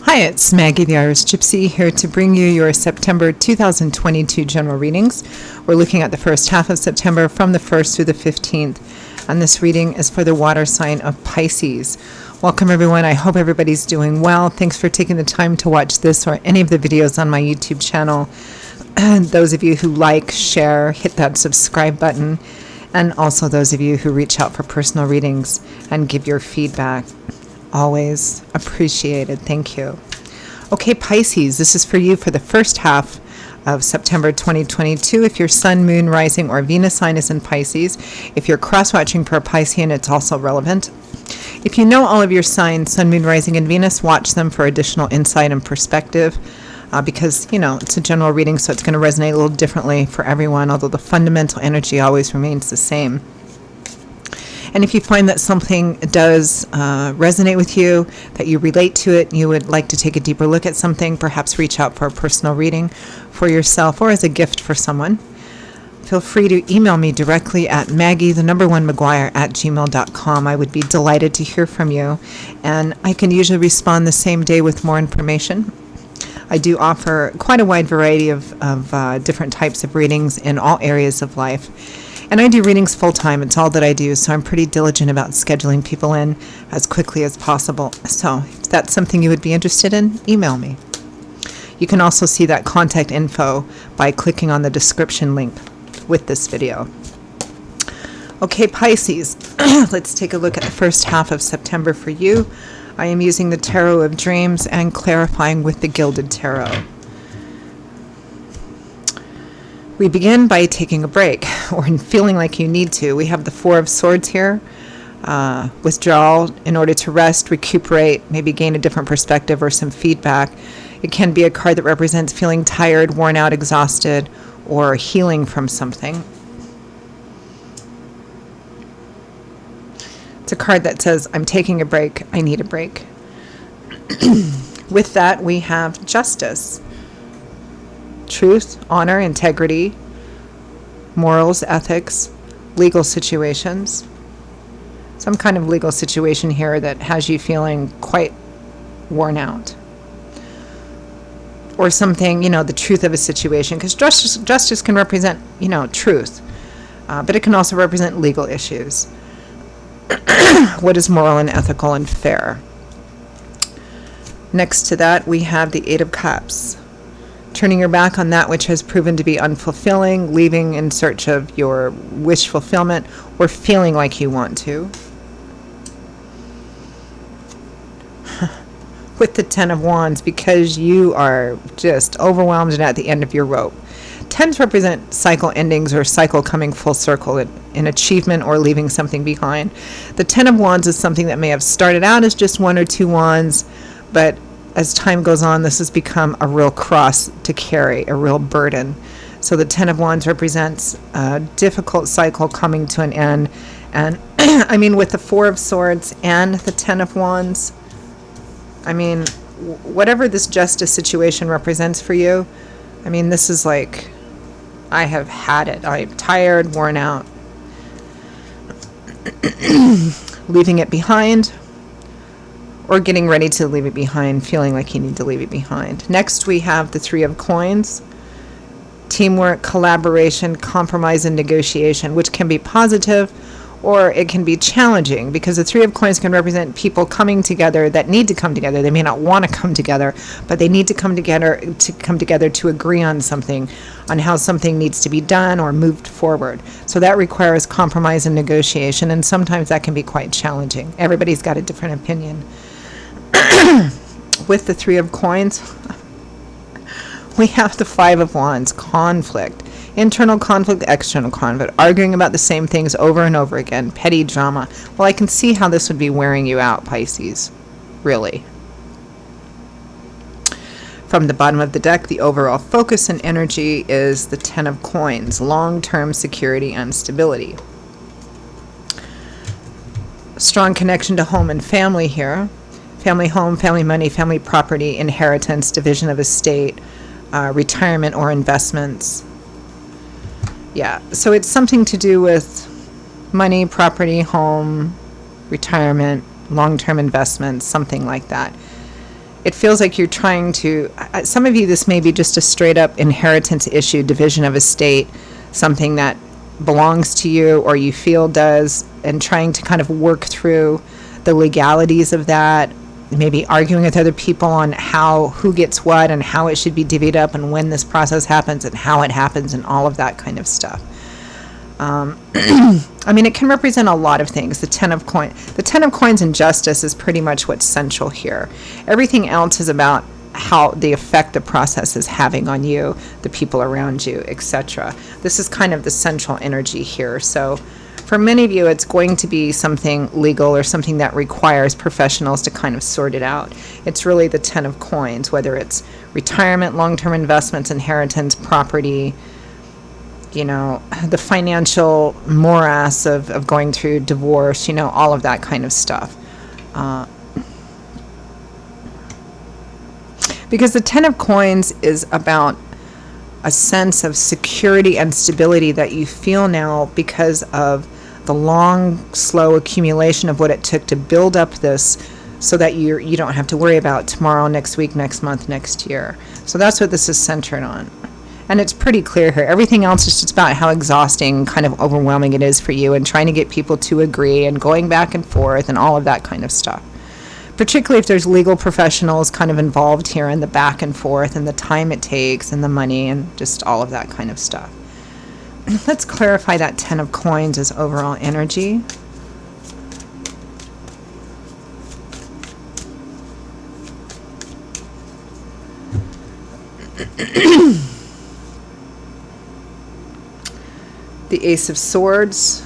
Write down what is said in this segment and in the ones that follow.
Hi, it's Maggie the Irish Gypsy here to bring you your September 2022 general readings. We're looking at the first half of September from the 1st through the 15th, and this reading is for the water sign of Pisces. Welcome everyone. I hope everybody's doing well. Thanks for taking the time to watch this or any of the videos on my YouTube channel. And those of you who like, share, hit that subscribe button, and also those of you who reach out for personal readings and give your feedback. Always appreciated. Thank you. Okay, Pisces, this is for you for the first half of September 2022. If your sun, moon, rising, or Venus sign is in Pisces, if you're cross-watching for a Piscean, it's also relevant. If you know all of your signs, sun, moon, rising, and Venus, watch them for additional insight and perspective because, it's a general reading, so it's going to resonate a little differently for everyone, although the fundamental energy always remains the same. And if you find that something does resonate with you, that you relate to it, and you would like to take a deeper look at something, perhaps reach out for a personal reading for yourself or as a gift for someone, feel free to email me directly at maggie@gmail.com. I would be delighted to hear from you, and I can usually respond the same day with more information. I do offer quite a wide variety of different types of readings in all areas of life. And I do readings full-time. It's all that I do, so I'm pretty diligent about scheduling people in as quickly as possible. So if that's something you would be interested in, email me. You can also see that contact info by clicking on the description link with this video. Okay, Pisces, let's take a look at the first half of September for you. I am using the Tarot of Dreams and clarifying with the Gilded Tarot. We begin by taking a break or feeling like you need to. We have the Four of Swords here. Withdrawal in order to rest, recuperate, maybe gain a different perspective or some feedback. It can be a card that represents feeling tired, worn out, exhausted, or healing from something. It's a card that says, I'm taking a break, I need a break. With that, we have Justice. Truth, honor, integrity, morals, ethics, legal situations. Some kind of legal situation here that has you feeling quite worn out. Or something, the truth of a situation. Because justice can represent, truth. But it can also represent legal issues. What is moral and ethical and fair? Next to that, we have the Eight of Cups. Turning your back on that which has proven to be unfulfilling, leaving in search of your wish fulfillment, or feeling like you want to. With the Ten of Wands, because you are just overwhelmed and at the end of your rope. Tens represent cycle endings or cycle coming full circle in achievement or leaving something behind. The Ten of Wands is something that may have started out as just one or two wands, but as time goes on, this has become a real cross to carry, a real burden. So the Ten of Wands represents a difficult cycle coming to an end. And with the Four of Swords and the Ten of Wands, whatever this justice situation represents for you, this is like, I have had it. I'm tired, worn out. Leaving it behind, or getting ready to leave it behind, feeling like you need to leave it behind. Next, we have the Three of Coins. Teamwork, collaboration, compromise, and negotiation, which can be positive or it can be challenging, because the Three of Coins can represent people coming together that need to come together. They may not want to come together, but they need to come together to agree on something, on how something needs to be done or moved forward. So that requires compromise and negotiation, and sometimes that can be quite challenging. Everybody's got a different opinion. With the Three of Coins, we have the Five of Wands, conflict. Internal conflict, external conflict, arguing about the same things over and over again, petty drama. Well, I can see how this would be wearing you out, Pisces. Really. From the bottom of the deck, the overall focus and energy is the Ten of Coins, long-term security and stability. Strong connection to home and family here. Family home, family money, family property, inheritance, division of estate, retirement or investments. Yeah, so it's something to do with money, property, home, retirement, long-term investments, something like that. It feels like you're trying to, some of you, this may be just a straight up inheritance issue, division of estate, something that belongs to you or you feel does, and trying to kind of work through the legalities of that, maybe arguing with other people on who gets what and how it should be divvied up and when this process happens and how it happens and all of that kind of stuff. I mean, it can represent a lot of things. The Ten of Coins and justice is pretty much what's central here. Everything else is about how the effect the process is having on you, the people around you, etc. This is kind of the central energy here. So for many of you, it's going to be something legal or something that requires professionals to kind of sort it out. It's really the Ten of Coins, whether it's retirement, long-term investments, inheritance, property, the financial morass of going through divorce, all of that kind of stuff. Because the Ten of Coins is about a sense of security and stability that you feel now because of the long, slow accumulation of what it took to build up this so that you don't have to worry about tomorrow, next week, next month, next year. So that's what this is centered on. And it's pretty clear here. Everything else is just about how exhausting, kind of overwhelming it is for you and trying to get people to agree and going back and forth and all of that kind of stuff. Particularly if there's legal professionals kind of involved here in the back and forth and the time it takes and the money and just all of that kind of stuff. Let's clarify that Ten of Coins as overall energy. The Ace of Swords,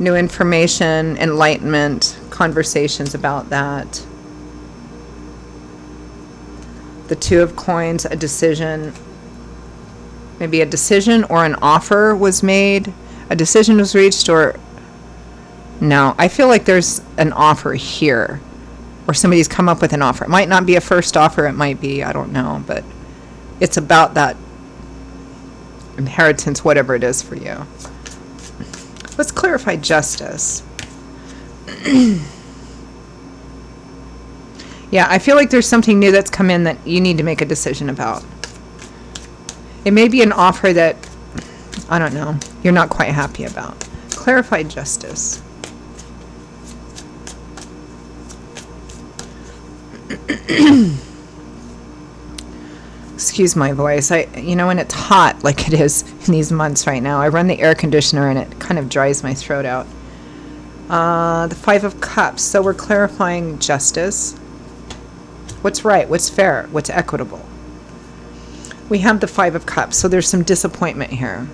new information, enlightenment, conversations about that. The Two of Coins, a decision, maybe a decision or an offer was made, a decision was reached, or no, I feel like there's an offer here, or somebody's come up with an offer. It might not be a first offer, it might be, I don't know, but it's about that inheritance, whatever it is for you. Let's clarify justice. Yeah, I feel like there's something new that's come in that you need to make a decision about. It may be an offer that, I don't know, you're not quite happy about. Clarify justice. Excuse my voice. When it's hot like it is in these months right now, I run the air conditioner and it kind of dries my throat out. The Five of Cups. So we're clarifying justice. What's right? What's fair? What's equitable? We have the Five of Cups. So there's some disappointment here.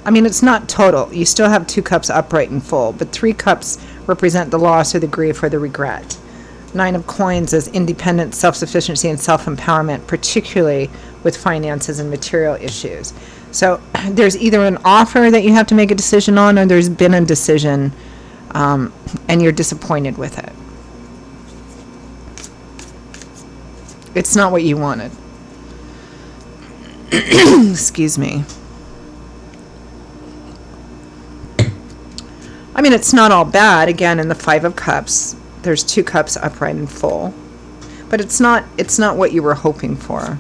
I mean, it's not total. You still have 2 cups upright and full, but 3 cups represent the loss or the grief or the regret. 9 of Coins is independence, self-sufficiency, and self-empowerment, particularly with finances and material issues. So there's either an offer that you have to make a decision on, or there's been a decision and you're disappointed with it. It's not what you wanted. Excuse me. I mean, it's not all bad. Again, in the Five of Cups, there's 2 cups upright and full, but it's not what you were hoping for.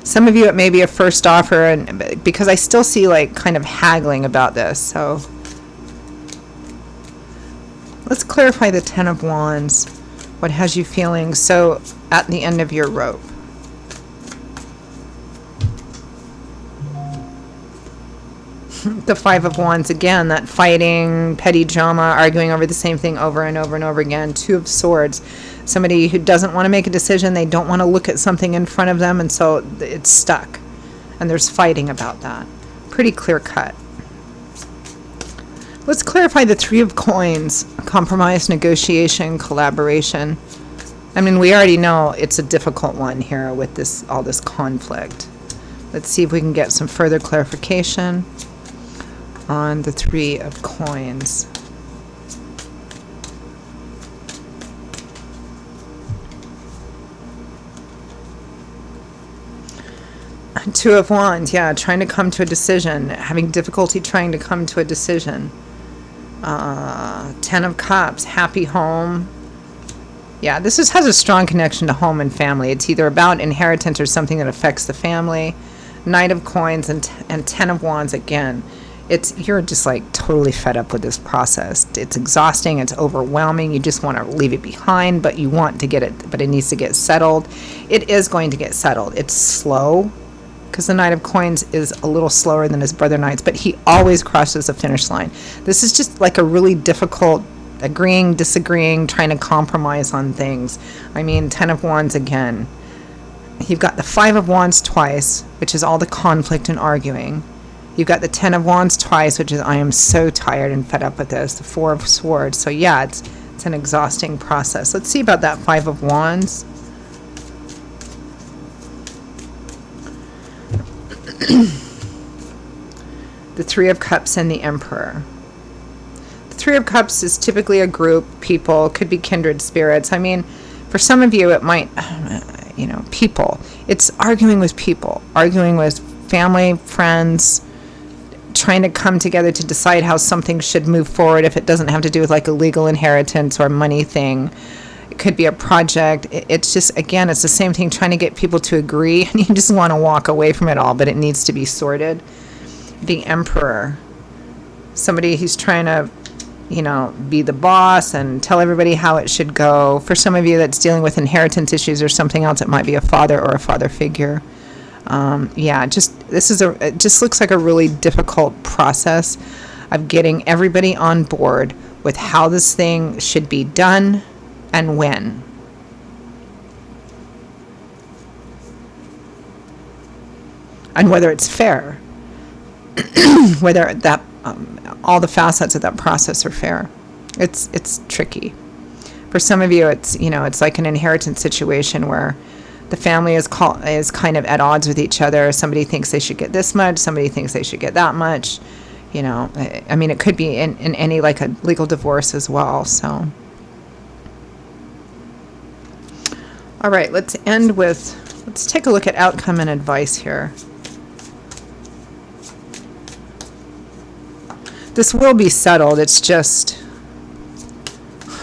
Some of you, it may be a first offer, and because I still see like kind of haggling about this. So let's clarify the Ten of Wands. What has you feeling so at the end of your rope? The Five of Wands, again, that fighting, petty drama, arguing over the same thing over and over and over again. 2 of Swords, somebody who doesn't want to make a decision, they don't want to look at something in front of them, and so it's stuck. And there's fighting about that. Pretty clear cut. Let's clarify the Three of Coins, compromise, negotiation, collaboration. I mean, we already know it's a difficult one here with all this conflict. Let's see if we can get some further clarification on the Three of Coins. Two of Wands, yeah, trying to come to a decision, having difficulty trying to come to a decision. Ten of Cups, happy home. Yeah, this has a strong connection to home and family. It's either about inheritance or something that affects the family. Knight of Coins and Ten of Wands again. You're just like totally fed up with this process. It's exhausting. It's overwhelming. You just want to leave it behind, but you want to get it, but it needs to get settled. It is going to get settled. It's slow because the Knight of Coins is a little slower than his brother Knights, but he always crosses the finish line. This is just like a really difficult agreeing, disagreeing, trying to compromise on things. I mean, Ten of Wands again. You've got the Five of Wands twice, which is all the conflict and arguing. You've got the Ten of Wands twice, which is I am so tired and fed up with this. The Four of Swords. So yeah, it's an exhausting process. Let's see about that Five of Wands. The Three of Cups and the Emperor. Three of Cups is typically a group, people, could be kindred spirits. I mean, for some of you, it might, people. It's arguing with people, arguing with family, friends, trying to come together to decide how something should move forward if it doesn't have to do with like a legal inheritance or money thing. It could be a project. It's just, again, it's the same thing, trying to get people to agree, and you just want to walk away from it all, but it needs to be sorted. The Emperor. Somebody who's trying to be the boss and tell everybody how it should go. For some of you that's dealing with inheritance issues or something else, it might be a father or a father figure. It just looks like a really difficult process of getting everybody on board with how this thing should be done and when. And whether it's fair, whether that all the facets of that process are fair. It's tricky. For some of you, it's like an inheritance situation where the family is kind of at odds with each other. Somebody thinks they should get this much. Somebody thinks they should get that much. I mean, it could be in any like a legal divorce as well. So, all right, let's take a look at outcome and advice here. This will be settled. It's just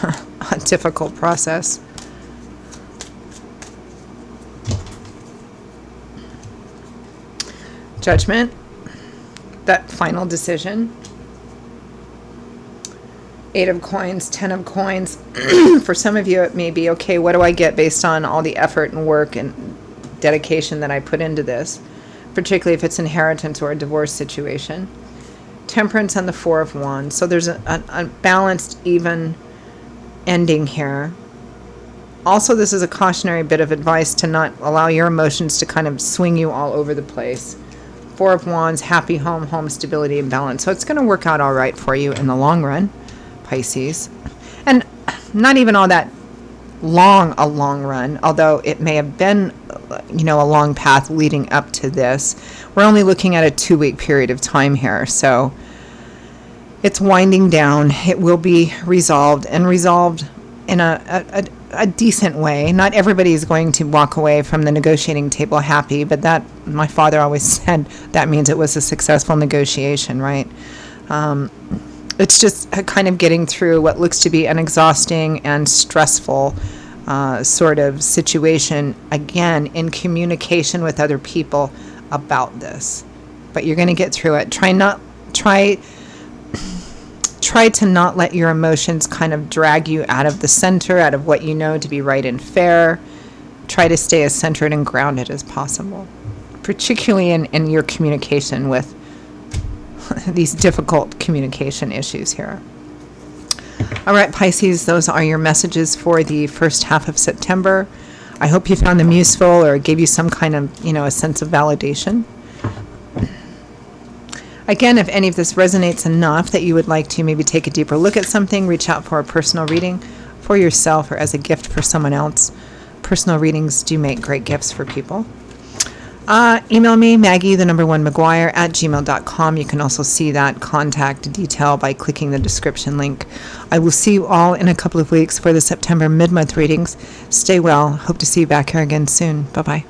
a difficult process. Judgment, that final decision. Eight of Coins, Ten of Coins. For some of you, it may be, okay, what do I get based on all the effort and work and dedication that I put into this, particularly if it's inheritance or a divorce situation. Temperance and the Four of Wands. So there's a balanced, even ending here. Also, this is a cautionary bit of advice to not allow your emotions to kind of swing you all over the place. Four of Wands, happy home stability and balance. So it's going to work out all right for you in the long run, Pisces. And not even all that a long run, although it may have been, a long path leading up to this. We're only looking at a 2-week period of time here, so it's winding down. It will be resolved in a decent way. Not everybody is going to walk away from the negotiating table happy, but that, my father always said, that means it was a successful negotiation, right? It's just kind of getting through what looks to be an exhausting and stressful sort of situation, again, in communication with other people about this. But you're going to get through it. Try to not let your emotions kind of drag you out of the center, out of what you know to be right and fair. Try to stay as centered and grounded as possible, particularly in your communication with these difficult communication issues here. All right, Pisces, those are your messages for the first half of September. I hope you found them useful or gave you some kind of, a sense of validation. Again, if any of this resonates enough that you would like to maybe take a deeper look at something, reach out for a personal reading for yourself or as a gift for someone else. Personal readings do make great gifts for people. Email me, Maggie1McGuire@gmail.com. You can also see that contact detail by clicking the description link. I will see you all in a couple of weeks for the September mid-month readings. Stay well. Hope to see you back here again soon. Bye-bye.